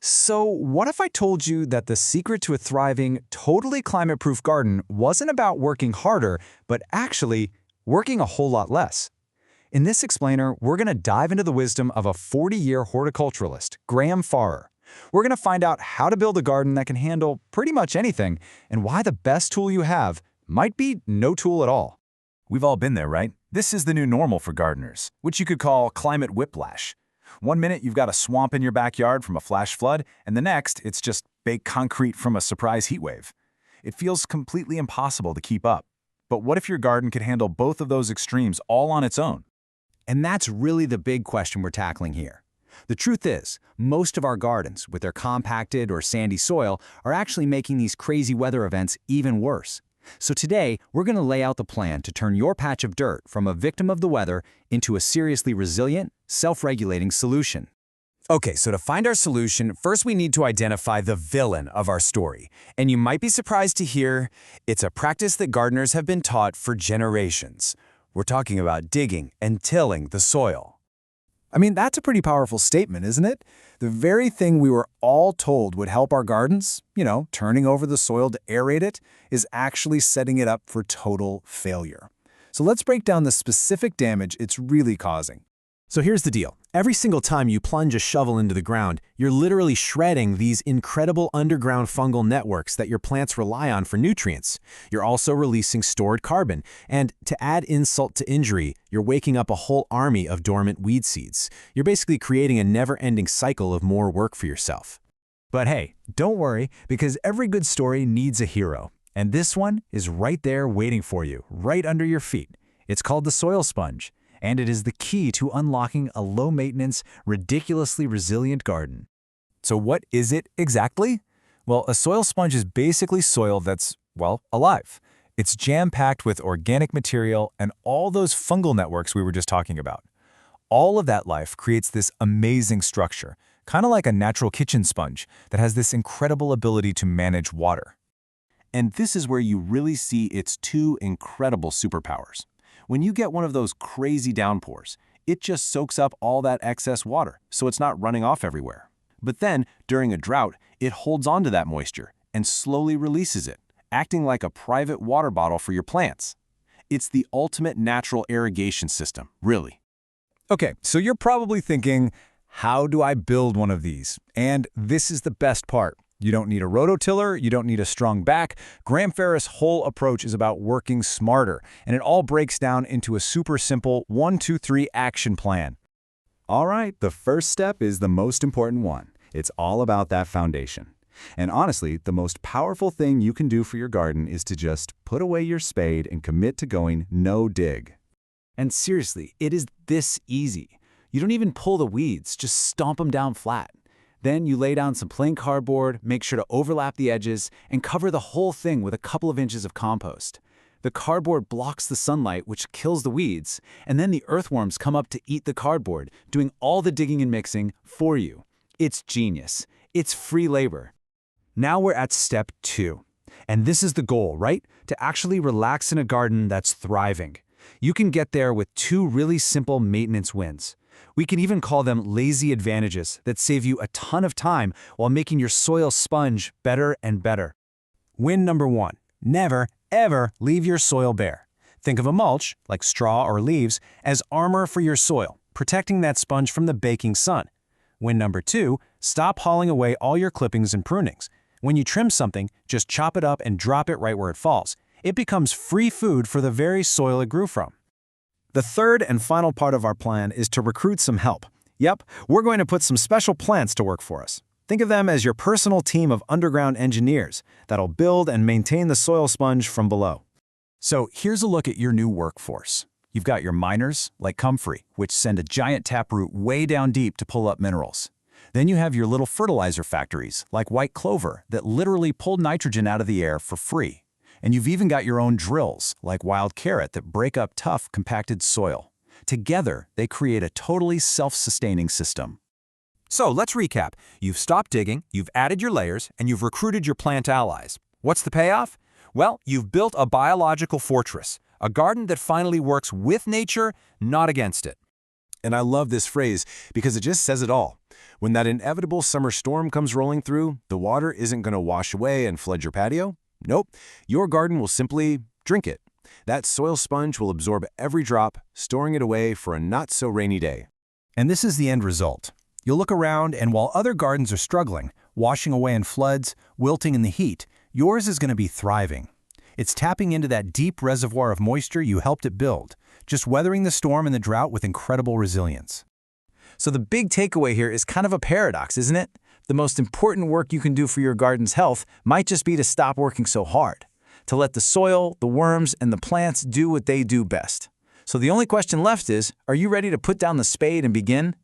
So, what if I told you that the secret to a thriving, totally climate-proof garden wasn't about working harder, but actually working a whole lot less? In this explainer, we're going to dive into the wisdom of a 40-year horticulturalist, Graeme Farrer. We're going to find out how to build a garden that can handle pretty much anything, and why the best tool you have might be no tool at all. We've all been there, right? This is the new normal for gardeners, which you could call climate whiplash. One minute you've got a swamp in your backyard from a flash flood, and the next it's just baked concrete from a surprise heat wave. It feels completely impossible to keep up. But what if your garden could handle both of those extremes all on its own? And that's really the big question we're tackling here. The truth is, most of our gardens, with their compacted or sandy soil, are actually making these crazy weather events even worse. So today, we're going to lay out the plan to turn your patch of dirt from a victim of the weather into a seriously resilient, self-regulating solution. Okay, so to find our solution, first we need to identify the villain of our story. And you might be surprised to hear it's a practice that gardeners have been taught for generations. We're talking about digging and tilling the soil. I mean, that's a pretty powerful statement, isn't it? The very thing we were all told would help our gardens, turning over the soil to aerate it, is actually setting it up for total failure. So let's break down the specific damage it's really causing. So here's the deal. Every single time you plunge a shovel into the ground, you're literally shredding these incredible underground fungal networks that your plants rely on for nutrients. You're also releasing stored carbon, and to add insult to injury, you're waking up a whole army of dormant weed seeds. You're basically creating a never-ending cycle of more work for yourself. But hey, don't worry, because every good story needs a hero. And this one is right there waiting for you, right under your feet. It's called the soil sponge. And it is the key to unlocking a low-maintenance, ridiculously resilient garden. So what is it exactly? Well, a soil sponge is basically soil that's, alive. It's jam-packed with organic material and all those fungal networks we were just talking about. All of that life creates this amazing structure, kind of like a natural kitchen sponge that has this incredible ability to manage water. And this is where you really see its two incredible superpowers. When you get one of those crazy downpours, it just soaks up all that excess water, so it's not running off everywhere. But then, during a drought, it holds onto that moisture and slowly releases it, acting like a private water bottle for your plants. It's the ultimate natural irrigation system, really. Okay, so you're probably thinking, how do I build one of these? And this is the best part. You don't need a rototiller, you don't need a strong back. Graeme Farrer's whole approach is about working smarter, and it all breaks down into a super simple 1-2-3 action plan. All right, the first step is the most important one. It's all about that foundation. And honestly, the most powerful thing you can do for your garden is to just put away your spade and commit to going no dig. And seriously, it is this easy. You don't even pull the weeds, just stomp them down flat. Then you lay down some plain cardboard, make sure to overlap the edges, and cover the whole thing with a couple of inches of compost. The cardboard blocks the sunlight, which kills the weeds, and then the earthworms come up to eat the cardboard, doing all the digging and mixing for you. It's genius. It's free labor. Now we're at step 2. And this is the goal, right? To actually relax in a garden that's thriving. You can get there with 2 really simple maintenance wins. We can even call them lazy advantages that save you a ton of time while making your soil sponge better and better. Win number 1. Never, ever leave your soil bare. Think of a mulch, like straw or leaves, as armor for your soil, protecting that sponge from the baking sun. Win number 2. Stop hauling away all your clippings and prunings. When you trim something, just chop it up and drop it right where it falls. It becomes free food for the very soil it grew from. The third and final part of our plan is to recruit some help. Yep, we're going to put some special plants to work for us. Think of them as your personal team of underground engineers that'll build and maintain the soil sponge from below. So here's a look at your new workforce. You've got your miners, like Comfrey, which send a giant taproot way down deep to pull up minerals. Then you have your little fertilizer factories, like White Clover, that literally pull nitrogen out of the air for free. And you've even got your own drills, like Wild Carrot, that break up tough, compacted soil. Together, they create a totally self-sustaining system. So let's recap. You've stopped digging, you've added your layers, and you've recruited your plant allies. What's the payoff? Well, you've built a biological fortress, a garden that finally works with nature, not against it. And I love this phrase because it just says it all. When that inevitable summer storm comes rolling through, the water isn't going to wash away and flood your patio. Nope, your garden will simply drink it. That soil sponge will absorb every drop, storing it away for a not-so-rainy day. And this is the end result. You'll look around, and while other gardens are struggling, washing away in floods, wilting in the heat, yours is going to be thriving. It's tapping into that deep reservoir of moisture you helped it build, just weathering the storm and the drought with incredible resilience. So the big takeaway here is kind of a paradox, isn't it? The most important work you can do for your garden's health might just be to stop working so hard, to let the soil, the worms, and the plants do what they do best. So the only question left is, are you ready to put down the spade and begin?